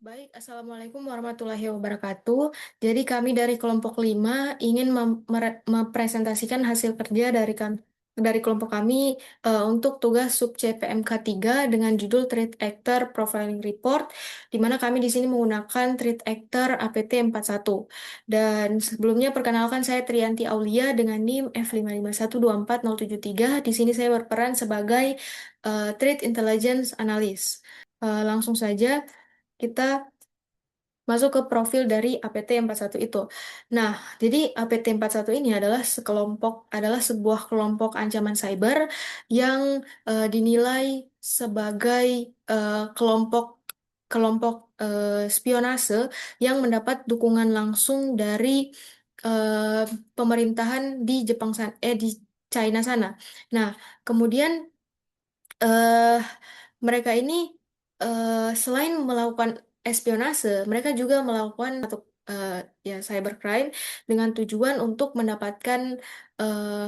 Baik, Assalamualaikum warahmatullahi wabarakatuh. Jadi kami dari kelompok 5 ingin mempresentasikan hasil kerja dari kelompok kami untuk tugas sub CPMK 3 dengan judul Threat Actor Profiling Report, di mana kami di sini menggunakan Threat Actor APT 41. Dan sebelumnya perkenalkan saya Trianti Aulia dengan NIM F5512473. Di sini saya berperan sebagai Threat Intelligence Analyst. Langsung saja kita masuk ke profil dari APT satu itu. Nah, jadi APT satu ini adalah sebuah kelompok ancaman cyber yang dinilai sebagai kelompok kelompok spionase yang mendapat dukungan langsung dari eh, pemerintahan di di China sana. Nah, kemudian eh mereka ini selain melakukan espionase, mereka juga melakukan eh, ya cybercrime dengan tujuan untuk mendapatkan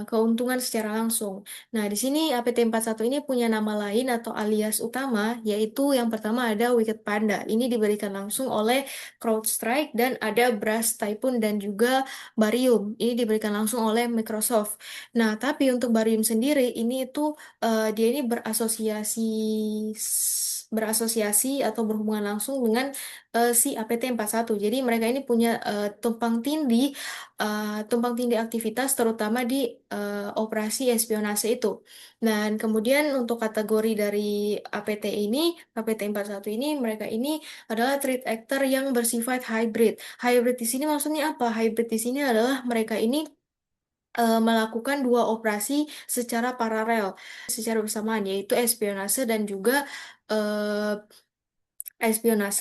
keuntungan secara langsung. Nah, di sini APT satu ini punya nama lain atau alias utama, yaitu yang pertama ada Wicked Panda. Ini diberikan langsung oleh CrowdStrike dan ada Brass Typhoon dan juga Barium. Ini diberikan langsung oleh Microsoft. Nah, tapi untuk Barium sendiri ini itu dia ini berasosiasi atau berhubungan langsung dengan si APT satu. Jadi mereka ini punya tumpang tindih aktivitas terutama di operasi espionase itu. Dan kemudian untuk kategori dari APT ini, APT satu ini, mereka ini adalah threat actor yang bersifat hybrid. Hybrid di sini maksudnya apa? Hybrid di sini adalah mereka ini melakukan dua operasi secara paralel, secara bersamaan, yaitu eh, espionase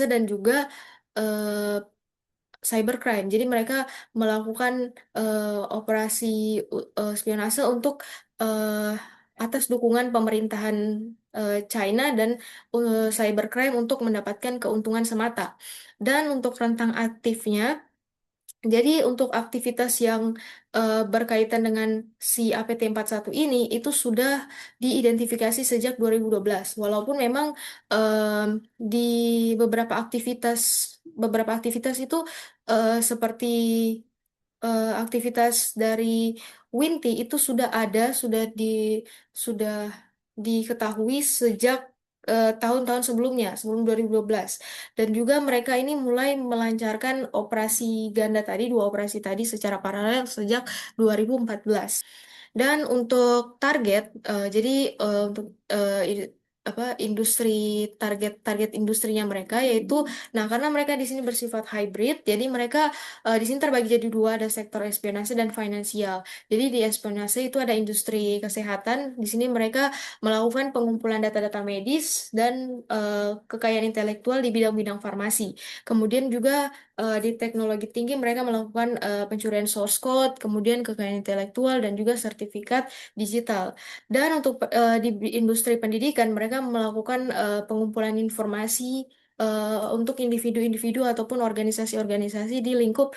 dan juga eh, cybercrime. Jadi mereka melakukan operasi spionase untuk eh, atas dukungan pemerintahan China dan cybercrime untuk mendapatkan keuntungan semata. Dan untuk rentang aktifnya, jadi untuk aktivitas yang berkaitan dengan si APT satu ini itu sudah diidentifikasi sejak 2012. Walaupun memang di beberapa aktivitas itu seperti aktivitas dari Winti itu sudah diketahui sejak tahun-tahun sebelumnya, sebelum 2012. Dan juga mereka ini mulai melancarkan operasi ganda tadi, dua operasi tadi secara paralel sejak 2014. Dan untuk target, jadi untuk industri target industrinya mereka yaitu, nah karena mereka di sini bersifat hybrid, jadi mereka di sini terbagi jadi dua, ada sektor espionase dan finansial. Jadi di espionase itu ada industri kesehatan, di sini mereka melakukan pengumpulan data-data medis dan kekayaan intelektual di bidang-bidang farmasi. Kemudian juga di teknologi tinggi mereka melakukan pencurian source code, kemudian kekayaan intelektual dan juga sertifikat digital. Dan untuk di industri pendidikan mereka melakukan pengumpulan informasi untuk individu-individu ataupun organisasi-organisasi di lingkup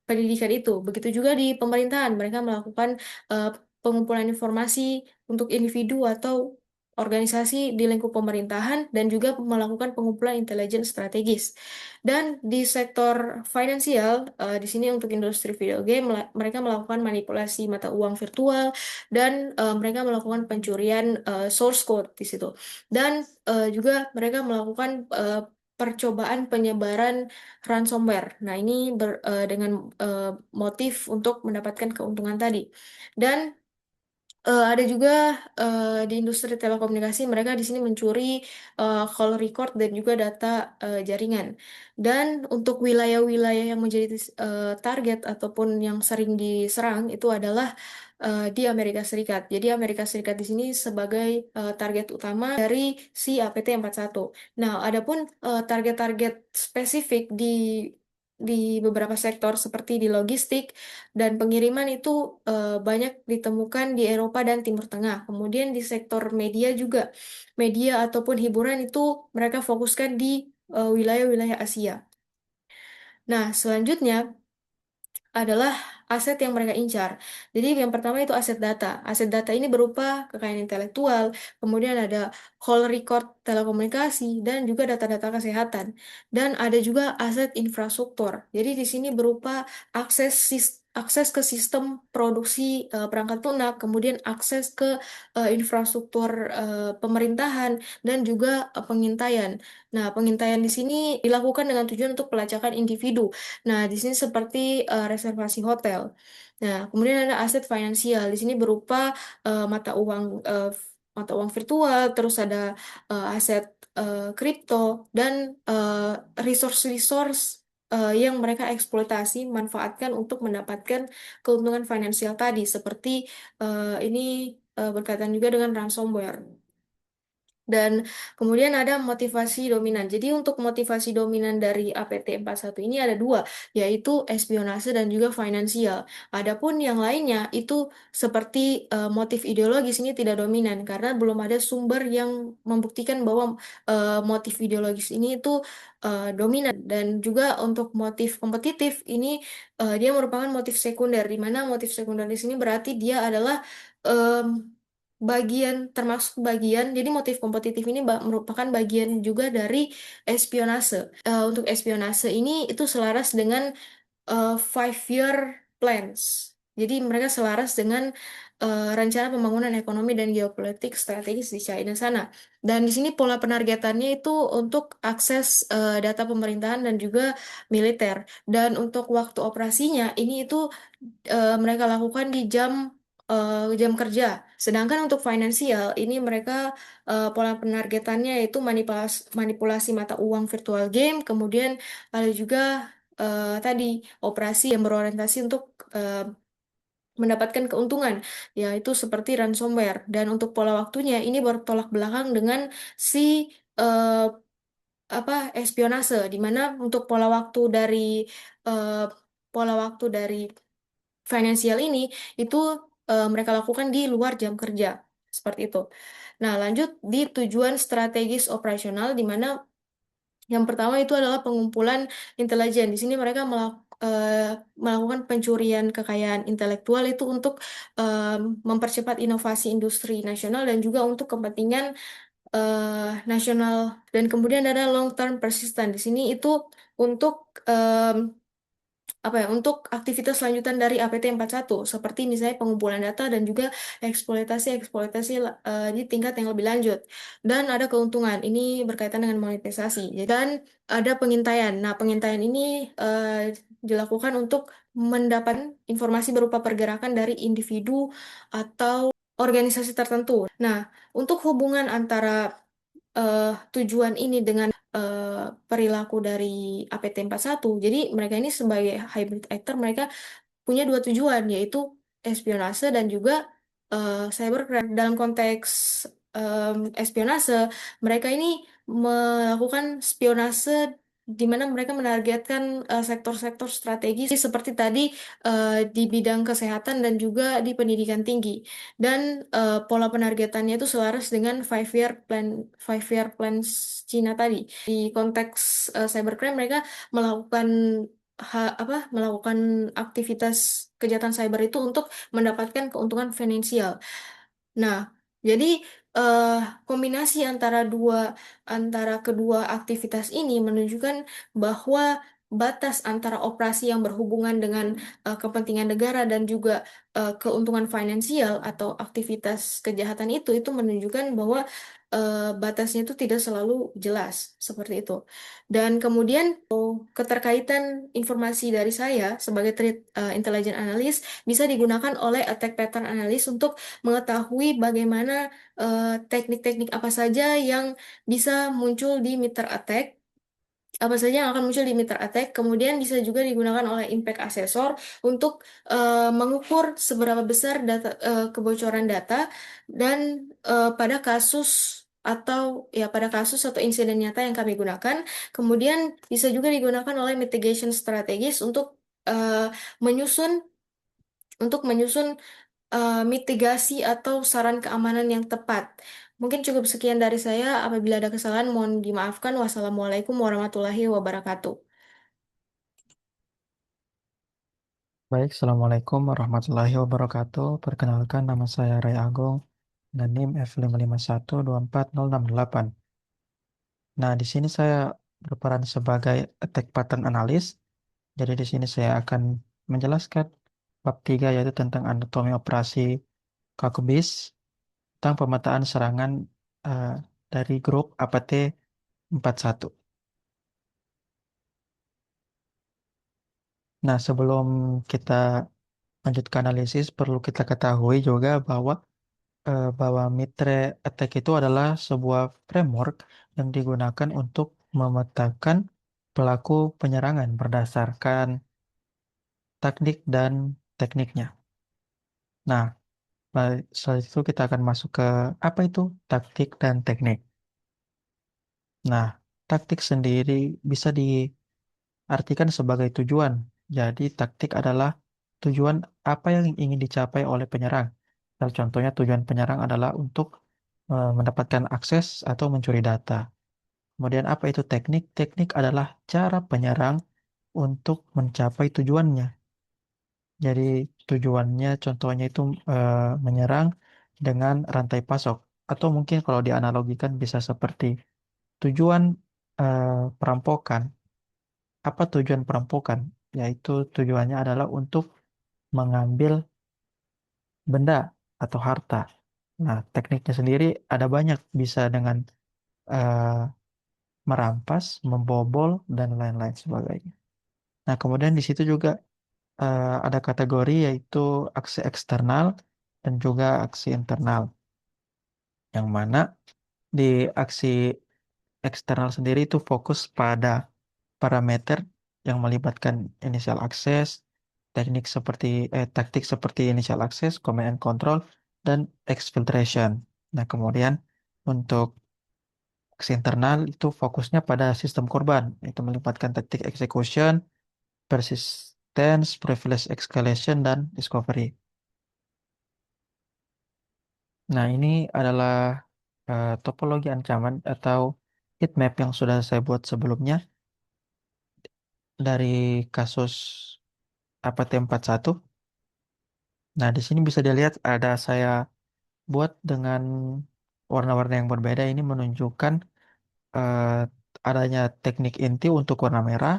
pendidikan itu. Begitu juga di pemerintahan mereka melakukan eh, pengumpulan informasi untuk individu atau organisasi di lingkup pemerintahan dan juga melakukan pengumpulan intelijen strategis. Dan di sektor finansial, di sini untuk industri video game, mereka melakukan manipulasi mata uang virtual dan mereka melakukan pencurian source code di situ. Dan juga mereka melakukan percobaan penyebaran ransomware. Nah, ini dengan eh, motif untuk mendapatkan keuntungan tadi. Dan ada juga di industri telekomunikasi, mereka di sini mencuri call record dan juga data jaringan. Dan untuk wilayah-wilayah yang menjadi target ataupun yang sering diserang itu adalah di Amerika Serikat. Jadi Amerika Serikat di sini sebagai target utama dari si APT satu. Nah, adapun target-target spesifik di beberapa sektor seperti di logistik dan pengiriman itu banyak ditemukan di Eropa dan Timur Tengah. Kemudian di sektor media juga, media ataupun hiburan itu mereka fokuskan di wilayah-wilayah Asia. Nah, selanjutnya adalah aset yang mereka incar. Jadi yang pertama itu aset data. Aset data ini berupa kekayaan intelektual, kemudian ada call record telekomunikasi, dan juga data-data kesehatan. Dan ada juga aset infrastruktur. Jadi di sini berupa akses ke sistem produksi perangkat lunak, kemudian akses ke infrastruktur pemerintahan, dan juga pengintaian. Nah, pengintaian di sini dilakukan dengan tujuan untuk pelacakan individu. Nah, di sini seperti reservasi hotel. Nah, kemudian ada aset finansial. Di sini berupa mata uang virtual, terus ada aset kripto, dan resource-resource yang mereka eksploitasi, manfaatkan untuk mendapatkan keuntungan finansial tadi, seperti ini berkaitan juga dengan ransomware. Dan kemudian ada motivasi dominan. Jadi untuk motivasi dominan dari APT satu ini ada dua, yaitu espionase dan juga finansial. Adapun yang lainnya itu seperti motif ideologis ini tidak dominan karena belum ada sumber yang membuktikan bahwa motif ideologis ini itu dominan. Dan juga untuk motif kompetitif ini dia merupakan motif sekunder, di mana motif sekunder di sini berarti dia adalah termasuk bagian, jadi motif kompetitif ini merupakan bagian juga dari espionase. Untuk espionase ini itu selaras dengan 5 year plans. Jadi mereka selaras dengan rencana pembangunan ekonomi dan geopolitik strategis di China sana. Dan di sini pola penargetannya itu untuk akses data pemerintahan dan juga militer. Dan untuk waktu operasinya ini itu mereka lakukan di jam kerja. Sedangkan untuk finansial ini mereka pola penargetannya itu manipulasi mata uang virtual game, kemudian ada juga tadi operasi yang berorientasi untuk mendapatkan keuntungan, yaitu seperti ransomware. Dan untuk pola waktunya ini bertolak belakang dengan si eh, espionase, di mana untuk eh, pola waktu dari finansial ini itu mereka lakukan di luar jam kerja, seperti itu. Nah, lanjut di tujuan strategis operasional, di mana yang pertama itu adalah pengumpulan intelijen. Di sini mereka melakukan pencurian kekayaan intelektual itu untuk eh, mempercepat inovasi industri nasional dan juga untuk kepentingan nasional. Dan kemudian ada long term persistent. Di sini itu untuk untuk aktivitas lanjutan dari APT satu seperti misalnya pengumpulan data dan juga eksploitasi di tingkat yang lebih lanjut. Dan ada keuntungan ini berkaitan dengan monetisasi. Dan ada pengintaian. Nah, pengintaian ini dilakukan untuk mendapat informasi berupa pergerakan dari individu atau organisasi tertentu. Nah, untuk hubungan antara eh, tujuan ini dengan perilaku dari APT satu. Jadi mereka ini sebagai hybrid actor, mereka punya dua tujuan, yaitu espionase dan juga cybercrime. Dalam konteks espionase, mereka ini melakukan spionase di mana mereka menargetkan sektor-sektor strategis seperti tadi di bidang kesehatan dan juga di pendidikan tinggi. Dan pola penargetannya itu selaras dengan 5 year plans Cina tadi. Di konteks cybercrime mereka melakukan melakukan aktivitas kejahatan cyber itu untuk mendapatkan keuntungan finansial. Nah, jadi eh, kombinasi antara kedua aktivitas ini menunjukkan bahwa batas antara operasi yang berhubungan dengan kepentingan negara dan juga keuntungan finansial atau aktivitas kejahatan itu menunjukkan bahwa batasnya itu tidak selalu jelas seperti itu. Dan kemudian keterkaitan informasi dari saya sebagai threat intelligence analyst bisa digunakan oleh attack pattern analyst untuk mengetahui bagaimana teknik-teknik apa saja yang bisa muncul di meter attack, apa saja yang akan muncul di meter attack, kemudian bisa juga digunakan oleh impact assessor untuk mengukur seberapa besar kebocoran data dan pada kasus atau insiden nyata yang kami gunakan, kemudian bisa juga digunakan oleh mitigation strategis eh, menyusun menyusun mitigasi atau saran keamanan yang tepat. Mungkin cukup sekian dari saya. Apabila ada kesalahan, mohon dimaafkan. Wassalamualaikum warahmatullahi wabarakatuh. Baik, Assalamualaikum warahmatullahi wabarakatuh. Perkenalkan, nama saya Ray Agung, dan NIM F551240068. Nah, di sini saya berperan sebagai attack pattern analyst. Jadi di sini saya akan menjelaskan bab 3 yaitu tentang anatomi operasi kakubis, tentang pemetaan serangan eh, dari grup APT 41. Nah, sebelum kita lanjut ke analisis, perlu kita ketahui juga bahwa Mitre Attack itu adalah sebuah framework yang digunakan untuk memetakan pelaku penyerangan berdasarkan taktik dan tekniknya. Nah, setelah itu kita akan masuk ke apa itu taktik dan teknik. Nah, taktik sendiri bisa diartikan sebagai tujuan. Jadi, taktik adalah tujuan apa yang ingin dicapai oleh penyerang. Dan contohnya tujuan penyerang adalah untuk mendapatkan akses atau mencuri data. Kemudian apa itu teknik? Teknik adalah cara penyerang untuk mencapai tujuannya. Jadi tujuannya contohnya itu menyerang dengan rantai pasok. Atau mungkin kalau dianalogikan bisa seperti tujuan eh, perampokan. Apa tujuan perampokan? Yaitu tujuannya adalah untuk mengambil benda atau harta. Nah, tekniknya sendiri ada banyak, bisa dengan eh, merampas, membobol, dan lain-lain sebagainya. Nah, kemudian di situ juga ada kategori yaitu aksi eksternal dan juga aksi internal. Yang mana di aksi eksternal sendiri itu fokus pada parameter yang melibatkan initial access, taktik seperti initial access, command and control, dan exfiltration. Nah, kemudian untuk aksi internal itu fokusnya pada sistem korban, itu melibatkan taktik execution, persistence, privilege escalation, dan discovery. Nah, ini adalah topologi ancaman atau heat map yang sudah saya buat sebelumnya dari kasus APT 41. Nah, di sini bisa dilihat ada saya buat dengan warna-warna yang berbeda. Ini menunjukkan eh, adanya teknik inti untuk warna merah,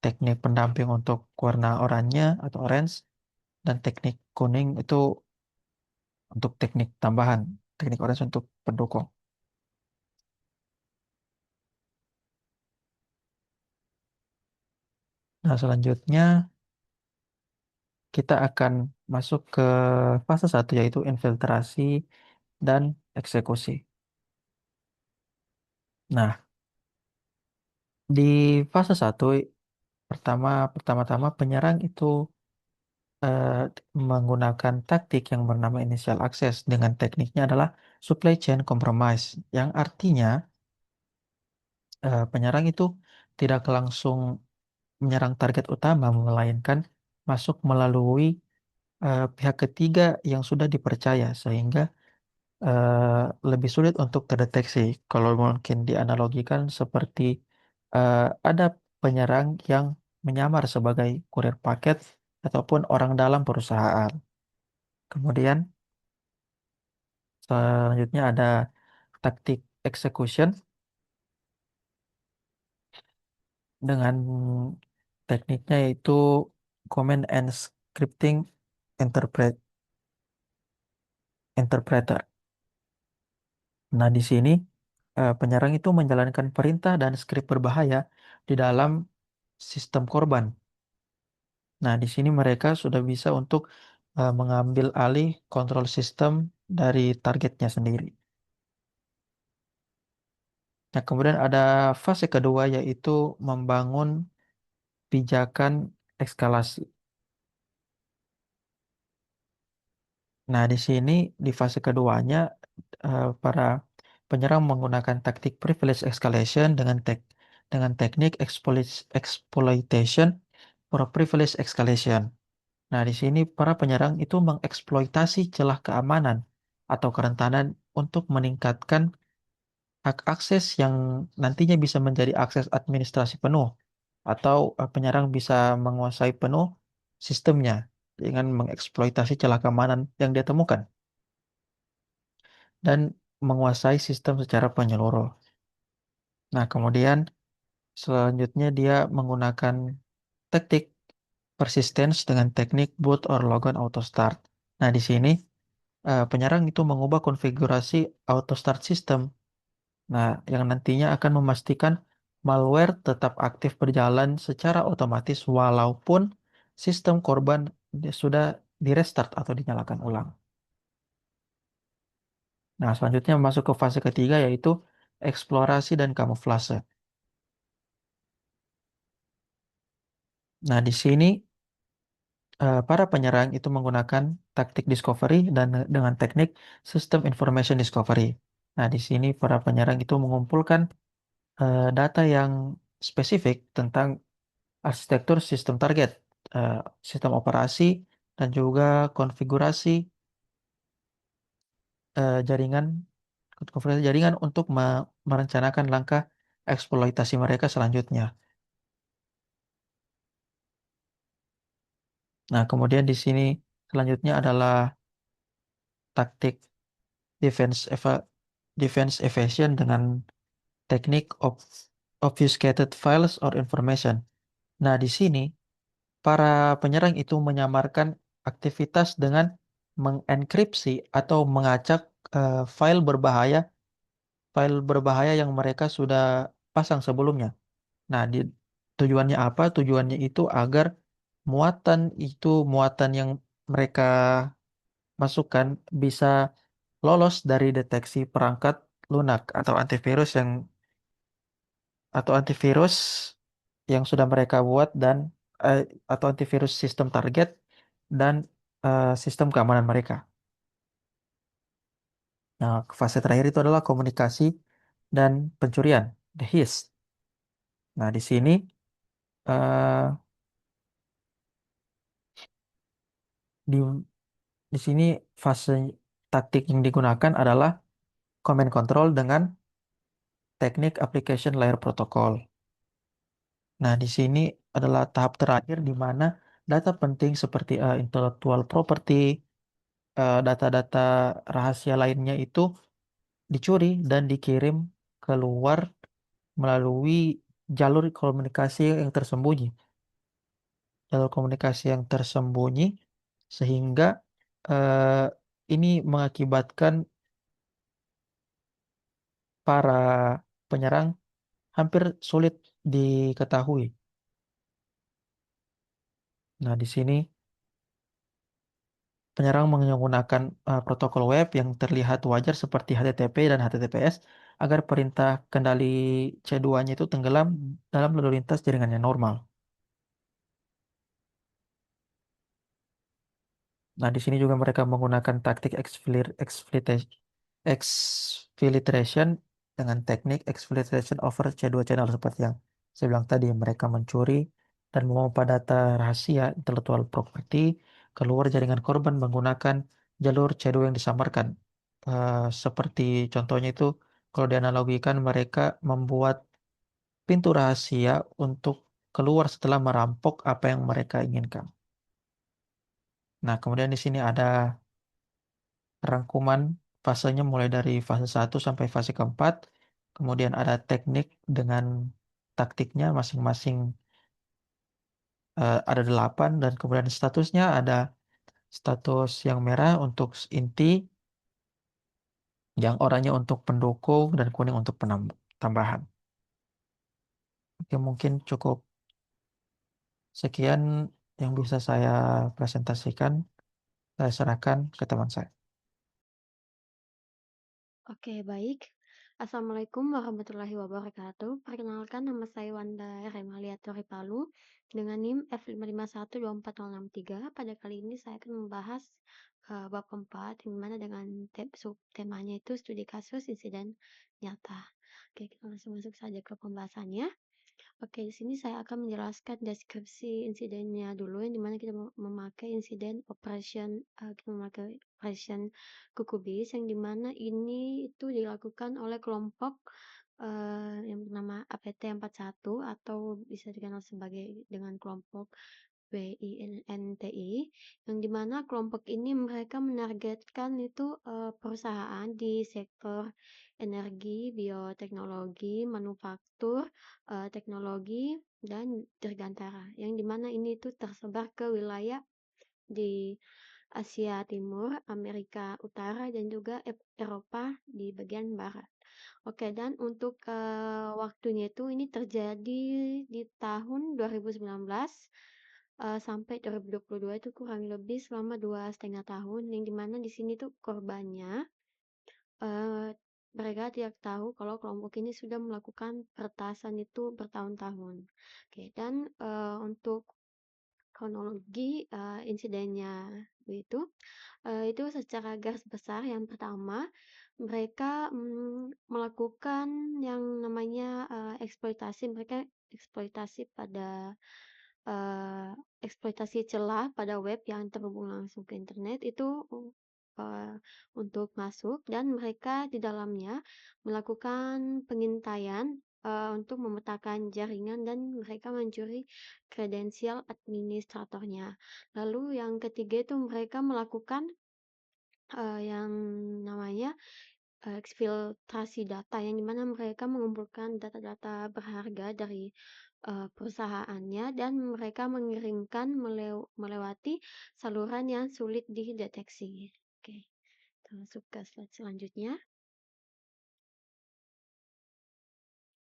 teknik pendamping untuk warna oranye atau orange, dan teknik kuning itu untuk teknik tambahan, teknik orange untuk pendukung. Nah, selanjutnya kita akan masuk ke fase satu yaitu infiltrasi dan eksekusi. Nah, di fase satu pertama-tama penyerang itu eh, menggunakan taktik yang bernama initial access dengan tekniknya adalah supply chain compromise yang artinya penyerang itu tidak langsung menyerang target utama melainkan masuk melalui pihak ketiga yang sudah dipercaya sehingga lebih sulit untuk terdeteksi. Kalau mungkin dianalogikan seperti eh, ada penyerang yang menyamar sebagai kurir paket ataupun orang dalam perusahaan. Kemudian selanjutnya ada taktik execution dengan tekniknya yaitu command and scripting interpreter. Nah, di sini penyerang itu menjalankan perintah dan skrip berbahaya di dalam sistem korban. Nah, di sini mereka sudah bisa untuk mengambil alih kontrol sistem dari targetnya sendiri. Nah, kemudian ada fase kedua yaitu membangun pijakan eskalasi. Nah, di sini di fase keduanya para penyerang menggunakan taktik privilege escalation dengan teknik exploitation for privilege escalation. Nah, di sini para penyerang itu mengeksploitasi celah keamanan atau kerentanan untuk meningkatkan hak akses yang nantinya bisa menjadi akses administrasi penuh atau penyerang bisa menguasai penuh sistemnya dengan mengeksploitasi celah keamanan yang dia temukan dan menguasai sistem secara penyeluruh. Nah, kemudian selanjutnya dia menggunakan taktik persistence dengan teknik boot or logon auto start. Nah, di sini penyerang itu mengubah konfigurasi auto start system. Nah, yang nantinya akan memastikan malware tetap aktif berjalan secara otomatis walaupun sistem korban sudah di restart atau dinyalakan ulang. Nah, selanjutnya masuk ke fase ketiga yaitu eksplorasi dan kamuflase. Nah, di sini para penyerang itu menggunakan taktik discovery dan dengan teknik system information discovery. Nah, di sini para penyerang itu mengumpulkan data yang spesifik tentang arsitektur sistem target, eh, sistem operasi, dan juga konfigurasi jaringan, konfigurasi jaringan untuk merencanakan langkah eksploitasi mereka selanjutnya. Nah, kemudian di sini selanjutnya adalah taktik defense defense evasion dengan teknik obfuscated files or information. Nah, di sini para penyerang itu menyamarkan aktivitas dengan mengenkripsi atau mengacak file berbahaya yang mereka sudah pasang sebelumnya. Nah, tujuannya apa? Tujuannya itu agar muatan yang mereka masukkan bisa lolos dari deteksi perangkat lunak atau antivirus yang sudah mereka buat dan eh, atau antivirus sistem target dan sistem keamanan mereka. Nah, fase terakhir itu adalah komunikasi dan pencurian, the heist. Nah, eh, di di sini fase taktik yang digunakan adalah command control dengan teknik application layer protocol. Nah, di sini adalah tahap terakhir di mana data penting seperti intellectual property, data-data rahasia lainnya itu dicuri dan dikirim keluar melalui jalur komunikasi yang tersembunyi. Jalur komunikasi yang tersembunyi sehingga eh, ini mengakibatkan para penyerang hampir sulit diketahui. Nah, di sini penyerang menggunakan protokol web yang terlihat wajar seperti HTTP dan HTTPS agar perintah kendali C2-nya itu tenggelam dalam lalu lintas jaringan yang normal. Nah, di sini juga mereka menggunakan taktik exfiltration dengan teknik exfiltration over C2 channel seperti yang saya bilang tadi. Mereka mencuri dan memompa data rahasia intellectual property keluar jaringan korban menggunakan jalur C2 yang disamarkan. Seperti contohnya itu, kalau dianalogikan mereka membuat pintu rahasia untuk keluar setelah merampok apa yang mereka inginkan. Nah, kemudian di sini ada rangkuman fasenya mulai dari fase 1 sampai fase keempat. Kemudian ada teknik dengan taktiknya masing-masing ada 8 dan kemudian statusnya ada status yang merah untuk inti, yang oranye untuk pendukung dan kuning untuk tambahan. Oke, mungkin cukup sekian yang bisa saya presentasikan. Saya serahkan ke teman saya. Oke, baik. Assalamualaikum warahmatullahi wabarakatuh. Perkenalkan, nama saya Wanda Remalia Palu dengan NIM F55124063. Pada kali ini saya akan membahas bab 4, yang mana dengan subtemanya itu studi kasus insiden nyata. Oke, kita langsung masuk saja ke pembahasannya. Oke, di sini saya akan menjelaskan deskripsi insidennya dulu, yang dimana kita memakai insiden kita memakai operation Kukubis, yang dimana ini itu dilakukan oleh kelompok yang bernama APT 41 atau bisa dikenal sebagai dengan kelompok WINTI, yang dimana kelompok ini mereka menargetkan itu perusahaan di sektor energi, bioteknologi, manufaktur, teknologi, dan dirgantara. Yang dimana ini tuh tersebar ke wilayah di Asia Timur, Amerika Utara, dan juga Eropa di bagian barat. Oke, dan untuk waktunya itu ini terjadi di tahun 2019 sampai 2022 itu kurang lebih selama 2,5 tahun, yang dimana di sini tuh korbannya mereka tidak tahu kalau kelompok ini sudah melakukan peretasan itu bertahun-tahun. Oke, dan untuk kronologi insidennya itu secara garis besar yang pertama mereka melakukan yang namanya eksploitasi. Mereka eksploitasi pada eh, eksploitasi celah pada web yang terhubung langsung ke internet itu eh, untuk masuk, dan mereka di dalamnya melakukan pengintaian untuk memetakan jaringan, dan mereka mencuri kredensial administratornya. Lalu yang ketiga itu mereka melakukan yang namanya eksfiltrasi data, yang dimana mereka mengumpulkan data-data berharga dari perusahaannya, dan mereka mengirimkan melewati saluran yang sulit dideteksi. Oke, kita masuk ke slide selanjutnya.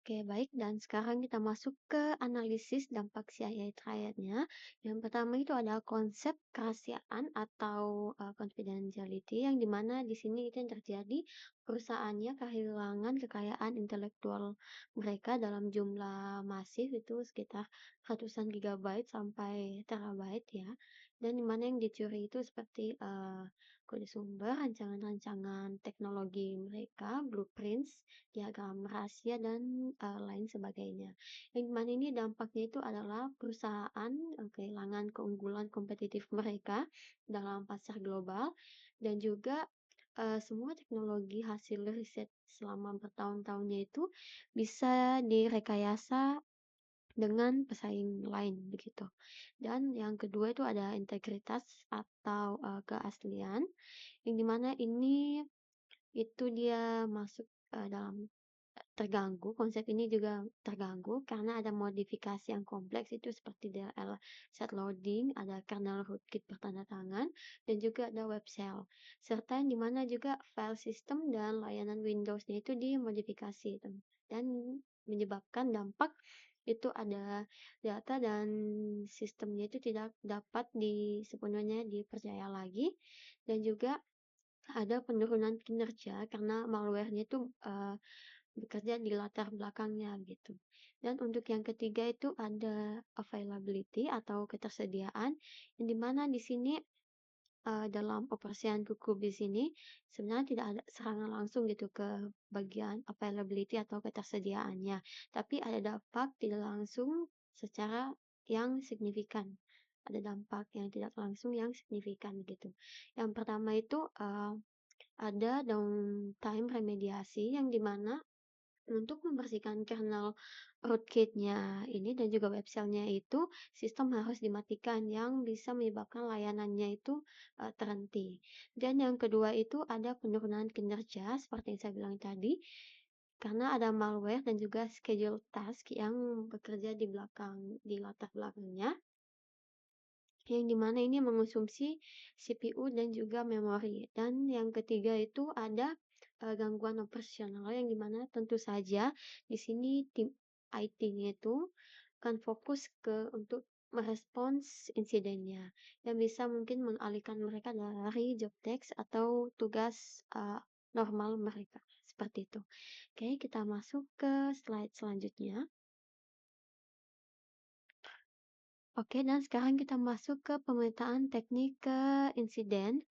Oke, baik. Dan sekarang kita masuk ke analisis dampak CIA triadnya. Yang pertama itu ada konsep kerahasiaan atau confidentiality, yang dimana di sini itu yang terjadi perusahaannya kehilangan kekayaan intelektual mereka dalam jumlah masif itu sekitar ratusan gigabyte sampai terabyte ya. Dan dimana yang dicuri itu seperti kode sumber, rancangan-rancangan teknologi mereka, blueprints, diagram rahasia, dan lain sebagainya. Yang mana ini dampaknya itu adalah perusahaan kehilangan keunggulan kompetitif mereka dalam pasar global, dan juga semua teknologi hasil riset selama bertahun-tahunnya itu bisa direkayasa dengan pesaing lain begitu. Dan yang kedua itu ada integritas atau keaslian, yang dimana ini itu dia masuk dalam terganggu. Konsep ini juga terganggu karena ada modifikasi yang kompleks itu seperti DLL set loading, ada kernel rootkit bertanda tangan, dan juga ada web shell. Serta yang dimana juga file system dan layanan Windows-nya itu dimodifikasi dan menyebabkan dampak itu ada data dan sistemnya itu tidak dapat sepenuhnya dipercaya lagi, dan juga ada penurunan kinerja karena malware-nya itu bekerja di latar belakangnya gitu. Dan untuk yang ketiga itu ada availability atau ketersediaan, yang dimana di sini dalam operasian kuku di sini sebenarnya tidak ada serangan langsung gitu ke bagian availability atau ketersediaannya, tapi ada dampak tidak langsung secara yang signifikan. Ada dampak yang tidak langsung yang signifikan gitu. Yang pertama itu ada downtime remediasi, yang dimana untuk membersihkan kernel rootkit-nya ini dan juga web shell-nya itu, sistem harus dimatikan yang bisa menyebabkan layanannya itu terhenti. Dan yang kedua itu ada penurunan kinerja seperti yang saya bilang tadi, karena ada malware dan juga schedule task yang bekerja di latar belakangnya, yang dimana ini mengonsumsi CPU dan juga memori. Dan yang ketiga itu ada gangguan operasional, yang dimana tentu saja di sini tim IT-nya itu akan fokus untuk merespons insidennya, yang bisa mungkin mengalihkan mereka dari job desk atau tugas normal mereka seperti itu. Oke, kita masuk ke slide selanjutnya. Oke, dan sekarang kita masuk ke pemetaan teknik ke insiden.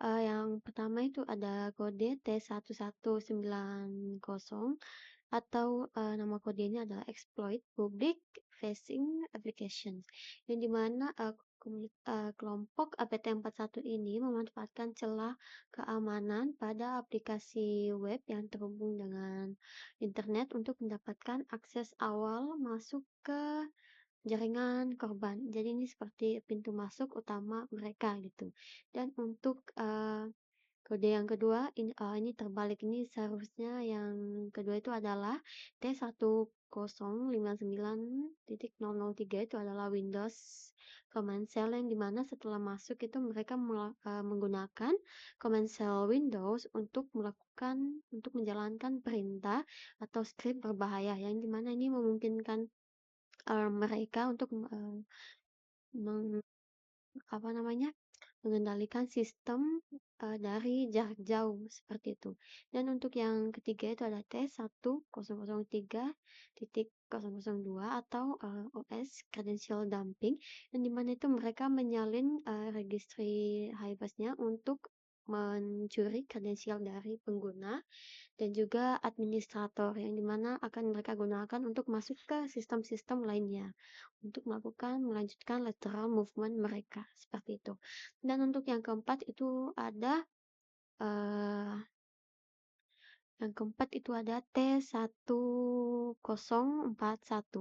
Yang pertama itu ada kode T1190 atau nama kodenya adalah exploit public facing applications, yang dimana kelompok APT41 ini memanfaatkan celah keamanan pada aplikasi web yang terhubung dengan internet untuk mendapatkan akses awal masuk ke jaringan korban. Jadi ini seperti pintu masuk utama mereka gitu. Dan untuk kode yang kedua ini terbalik, ini seharusnya yang kedua itu adalah T1059.003 itu adalah Windows command shell yang dimana setelah masuk itu mereka menggunakan command shell Windows untuk menjalankan perintah atau script berbahaya yang dimana ini memungkinkan mereka untuk apa namanya, mengendalikan sistem dari jarak jauh seperti itu. Dan untuk yang ketiga itu ada T1003.002 atau OS credential dumping yang dimana itu mereka menyalin registry HBase-nya untuk mencuri kredensial dari pengguna dan juga administrator yang dimana akan mereka gunakan untuk masuk ke sistem-sistem lainnya untuk melanjutkan lateral movement mereka seperti itu. Dan untuk yang keempat itu ada eh, T1041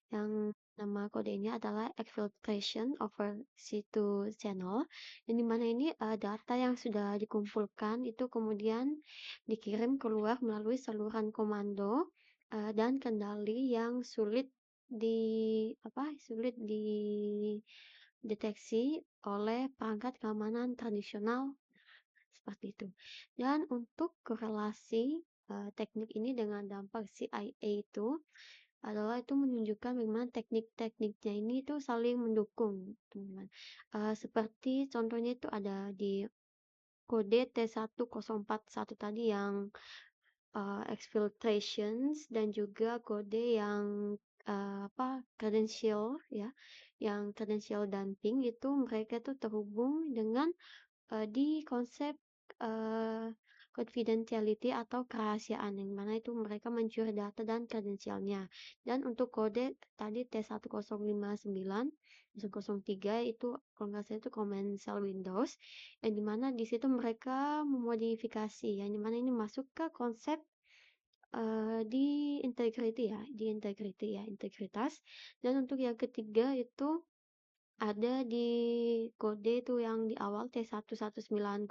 yang nama kodenya adalah exfiltration over C2 channel yang dimana ini data yang sudah dikumpulkan itu kemudian dikirim keluar melalui saluran komando dan kendali yang sulit dideteksi oleh perangkat keamanan tradisional seperti itu. Dan untuk korelasi teknik ini dengan dampak CIA itu adalah itu menunjukkan bagaimana teknik-tekniknya ini itu saling mendukung, teman-teman. Seperti contohnya itu ada di kode T1041 tadi yang exfiltrations dan juga kode yang credential ya, yang credential dumping itu mereka tuh terhubung dengan di konsep confidentiality atau kerahasiaan yang mana itu mereka mencuri data dan kredensialnya. Dan untuk kode tadi T1059.003 itu kalau nggak salah itu command shell Windows yang dimana di situ mereka memodifikasi yang dimana ini masuk ke konsep di integritas. Dan untuk yang ketiga itu ada di kode itu yang di awal T1190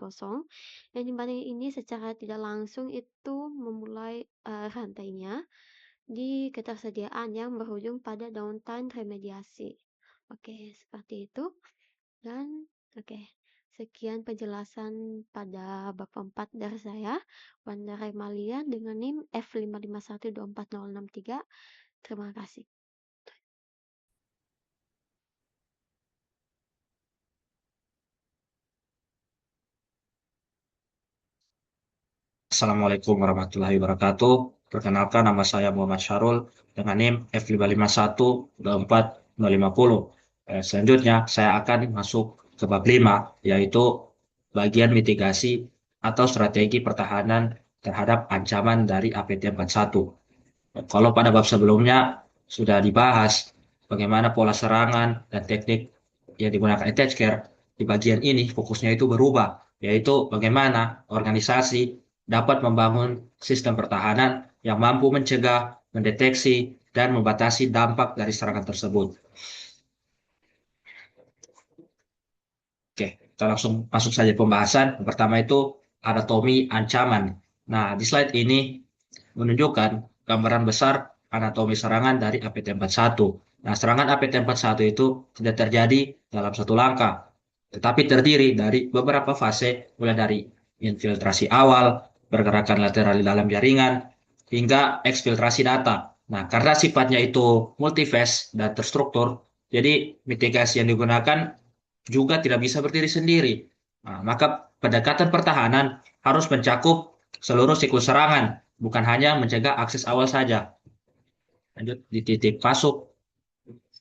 yang dimana ini secara tidak langsung itu memulai rantainya di ketersediaan yang berujung pada downtime remediasi. Oke, seperti itu. Dan oke, sekian penjelasan pada bab 4 dari saya, Wanda Remalia dengan NIM F55124063. Terima kasih. Assalamualaikum warahmatullahi wabarakatuh. Perkenalkan, nama saya Muhammad Syarul dengan NIM F55124050. Selanjutnya, saya akan masuk ke bab 5, yaitu bagian mitigasi atau strategi pertahanan terhadap ancaman dari APT41. Kalau pada bab sebelumnya sudah dibahas bagaimana pola serangan dan teknik yang digunakan Attack-Care, di bagian ini fokusnya itu berubah, yaitu bagaimana organisasi dapat membangun sistem pertahanan yang mampu mencegah, mendeteksi, dan membatasi dampak dari serangan tersebut. Oke, kita langsung masuk saja pembahasan. Yang pertama itu anatomi ancaman. Nah, di slide ini menunjukkan gambaran besar anatomi serangan dari APT41. Nah, serangan APT41 itu tidak terjadi dalam satu langkah, tetapi terdiri dari beberapa fase, mulai dari infiltrasi awal, pergerakan lateral di dalam jaringan, hingga eksfiltrasi data. Nah, karena sifatnya itu multifase dan terstruktur, jadi mitigasi yang digunakan juga tidak bisa berdiri sendiri. Nah, maka pendekatan pertahanan harus mencakup seluruh siklus serangan, bukan hanya mencegah akses awal saja. Lanjut di titik masuk,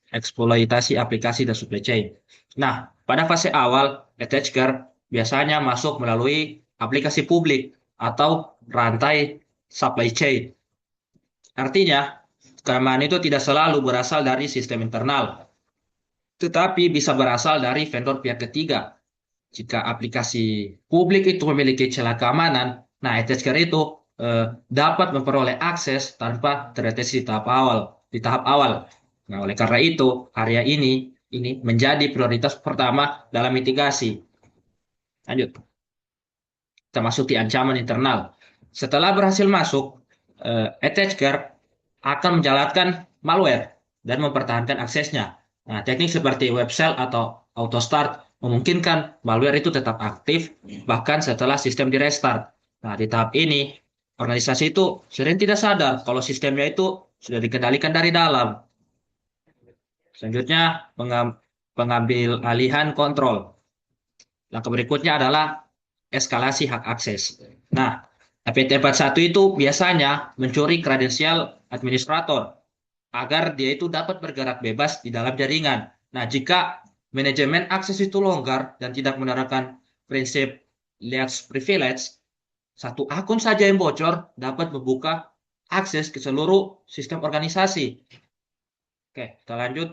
eksploitasi aplikasi dan supply chain. Nah, pada fase awal, Attack-Care biasanya masuk melalui aplikasi publik atau rantai supply chain. Artinya, kelemahan itu tidak selalu berasal dari sistem internal, tetapi bisa berasal dari vendor pihak ketiga. Jika aplikasi publik itu memiliki celah keamanan, nah Attack-Care itu dapat memperoleh akses tanpa terdeteksi di tahap awal. Nah, oleh karena itu, area ini menjadi prioritas pertama dalam mitigasi. Lanjut, termasuk di ancaman internal. Setelah berhasil masuk, attacker akan menjalankan malware dan mempertahankan aksesnya. Nah, teknik seperti web shell atau auto start memungkinkan malware itu tetap aktif bahkan setelah sistem di restart. Nah, di tahap ini, organisasi itu sering tidak sadar kalau sistemnya itu sudah dikendalikan dari dalam. Selanjutnya, pengambil alihan kontrol. Langkah berikutnya adalah eskalasi hak akses. Nah, APT41 itu biasanya mencuri kredensial administrator agar dia itu dapat bergerak bebas di dalam jaringan. Nah, jika manajemen akses itu longgar dan tidak menerapkan prinsip least privilege, satu akun saja yang bocor dapat membuka akses ke seluruh sistem organisasi. Oke, kita lanjut.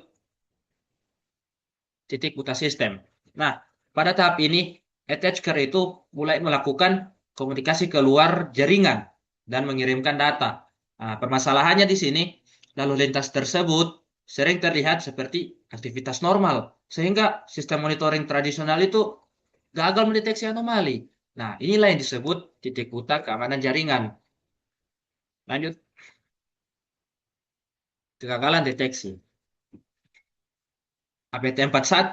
Titik buta sistem. Nah, pada tahap ini, attacker itu mulai melakukan komunikasi keluar jaringan dan mengirimkan data. Nah, permasalahannya di sini, lalu lintas tersebut sering terlihat seperti aktivitas normal, sehingga sistem monitoring tradisional itu gagal mendeteksi anomali. Nah, inilah yang disebut titik buta keamanan jaringan. Lanjut, kegagalan deteksi. APT41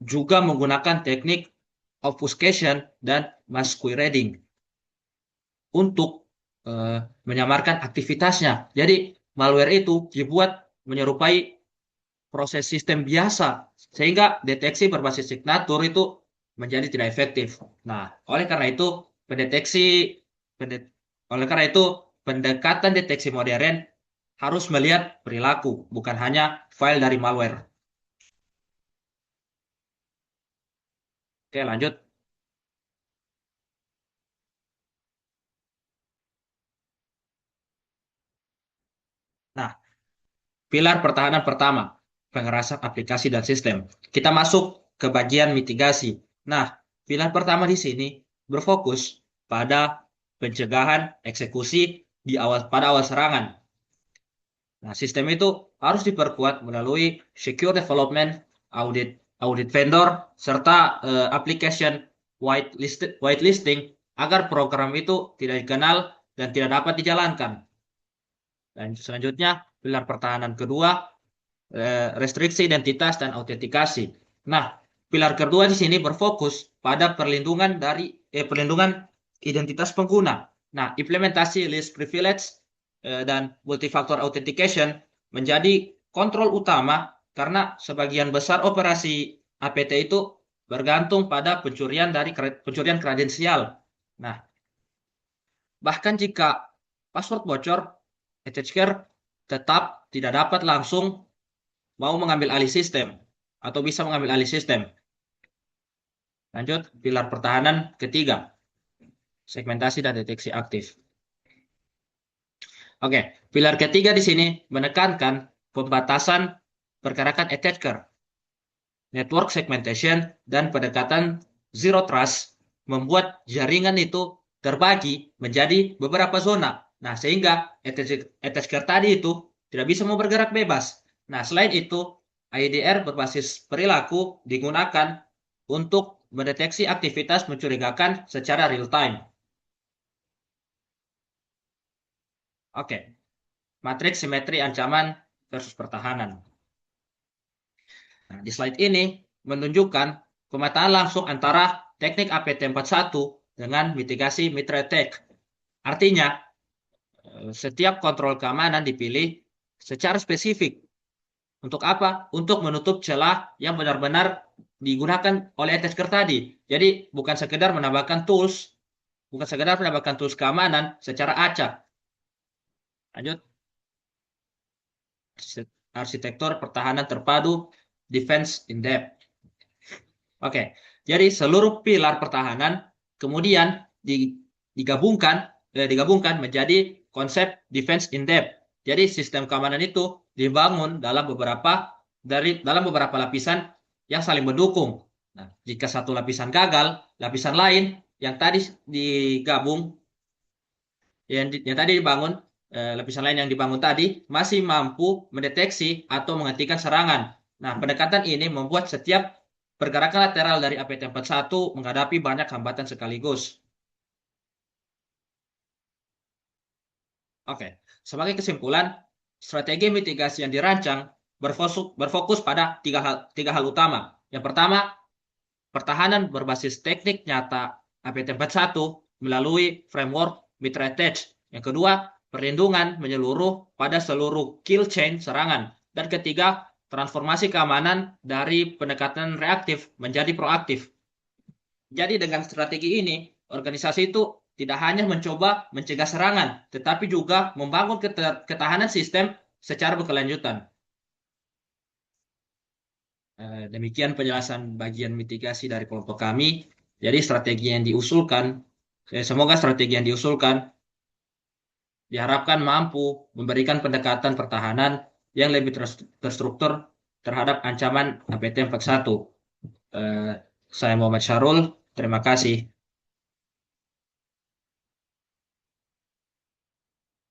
juga menggunakan teknik obfuscation dan masquerading untuk menyamarkan aktivitasnya. Jadi malware itu dibuat menyerupai proses sistem biasa sehingga deteksi berbasis signatur itu menjadi tidak efektif. Nah, oleh karena itu pendekatan deteksi modern harus melihat perilaku, bukan hanya file dari malware. Oke, lanjut. Nah, pilar pertahanan pertama, pengerasan aplikasi dan sistem. Kita masuk ke bagian mitigasi. Nah, pilar pertama di sini berfokus pada pencegahan eksekusi pada awal serangan. Nah, sistem itu harus diperkuat melalui secure development, audit vendor, serta application whitelisting agar program itu tidak dikenal dan tidak dapat dijalankan. Dan selanjutnya, pilar pertahanan kedua, restriksi identitas dan autentikasi. Nah, pilar kedua di sini berfokus pada perlindungan identitas pengguna. Nah, implementasi least privilege dan multifaktor authentication menjadi kontrol utama karena sebagian besar operasi APT itu bergantung pada pencurian kredensial. Nah, bahkan jika password bocor, attacker tetap tidak dapat langsung mau mengambil alih sistem atau bisa mengambil alih sistem. Lanjut, pilar pertahanan ketiga, segmentasi dan deteksi aktif. Oke, pilar ketiga di sini menekankan pembatasan pergerakan attacker. Network segmentation dan pendekatan zero trust membuat jaringan itu terbagi menjadi beberapa zona. Nah, sehingga attacker tadi itu tidak bisa mau bergerak bebas. Nah, selain itu, IDR berbasis perilaku digunakan untuk mendeteksi aktivitas mencurigakan secara real time. Oke, matriks simetri ancaman versus pertahanan. Nah, di slide ini menunjukkan pemetaan langsung antara teknik APT41 dengan mitigasi mitra attack. Artinya, setiap kontrol keamanan dipilih secara spesifik. Untuk apa? Untuk menutup celah yang benar-benar digunakan oleh attacker tadi. Jadi, bukan sekedar menambahkan tools keamanan secara acak. Lanjut. Arsitektur pertahanan terpadu, defense in depth. Oke, jadi seluruh pilar pertahanan kemudian digabungkan menjadi konsep defense in depth. Jadi sistem keamanan itu dibangun dalam beberapa lapisan yang saling mendukung. Nah, jika satu lapisan gagal, lapisan lain yang tadi dibangun lapisan lain yang dibangun tadi masih mampu mendeteksi atau menghentikan serangan. Nah, pendekatan ini membuat setiap pergerakan lateral dari APT-41 menghadapi banyak hambatan sekaligus. Oke, sebagai kesimpulan, strategi mitigasi yang dirancang berfokus pada tiga hal utama. Yang pertama, pertahanan berbasis teknik nyata APT-41 melalui framework mitra attach. Yang kedua, perlindungan menyeluruh pada seluruh kill chain serangan. Dan ketiga, transformasi keamanan dari pendekatan reaktif menjadi proaktif. Jadi dengan strategi ini, organisasi itu tidak hanya mencoba mencegah serangan, tetapi juga membangun ketahanan sistem secara berkelanjutan. Demikian penjelasan bagian mitigasi dari kelompok kami. Jadi strategi yang diusulkan, semoga strategi yang diusulkan diharapkan mampu memberikan pendekatan pertahanan yang lebih terstruktur terhadap ancaman APT-41. Saya Muhammad Syarul, terima kasih.